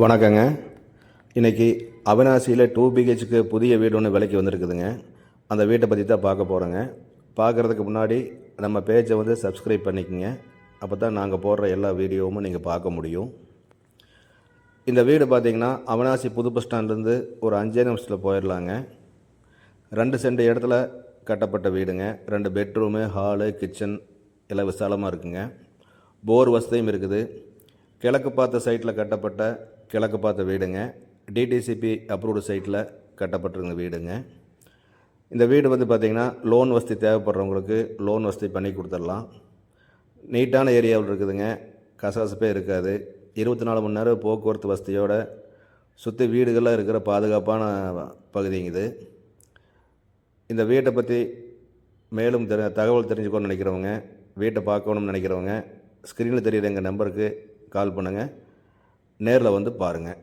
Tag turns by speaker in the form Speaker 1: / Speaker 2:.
Speaker 1: வணக்கங்க. இன்றைக்கி அவினாசியில் 2 பிஹெச்க்கு புதிய வீடு ஒன்று விலைக்கு வந்திருக்குதுங்க. அந்த வீட்டை பற்றி தான் பார்க்க போகிறோங்க. பார்க்குறதுக்கு முன்னாடி நம்ம பேஜை சப்ஸ்கிரைப் பண்ணிக்கோங்க. அப்போ தான் நாங்கள் போடுற எல்லா வீடியோவும் நீங்கள் பார்க்க முடியும். இந்த வீடு பார்த்திங்கன்னா அவினாசி புது பஸ் ஸ்டாண்ட்லேருந்து ஒரு 5 நிமிஷத்தில் போயிடலாங்க. 2 சென்ட் இடத்துல கட்டப்பட்ட வீடுங்க. 2 பெட்ரூமு, ஹாலு, கிச்சன் எல்லாம் விசாலமாக இருக்குங்க. போர் வசதியும் இருக்குது. கிழக்கு பார்த்த சைட்டில் கட்டப்பட்ட கிழக்கு பார்த்த வீடுங்க. டிடிசிபி அப்ரூவ்டு சைட்டில் கட்டப்பட்டிருந்த வீடுங்க. இந்த வீடு பார்த்திங்கன்னா லோன் வசதி தேவைப்படுறவங்களுக்கு லோன் வசதி பண்ணி கொடுத்துடலாம். நீட்டான ஏரியாவில் இருக்குதுங்க. கசகசப்பே இருக்காது. 24 மணி நேரம் போக்குவரத்து வசதியோடு சுற்றி வீடுகள்லாம் இருக்கிற பாதுகாப்பான பகுதிங்க இது. இந்த வீட்டை பற்றி மேலும் தகவல் தெரிஞ்சுக்கணும்னு நினைக்கிறவங்க, வீட்டை பார்க்கணும்னு நினைக்கிறவங்க ஸ்க்ரீனில் தெரியுற எங்கள் நம்பருக்கு கால் பண்ணுங்கள். நேரில் பாருங்கள்.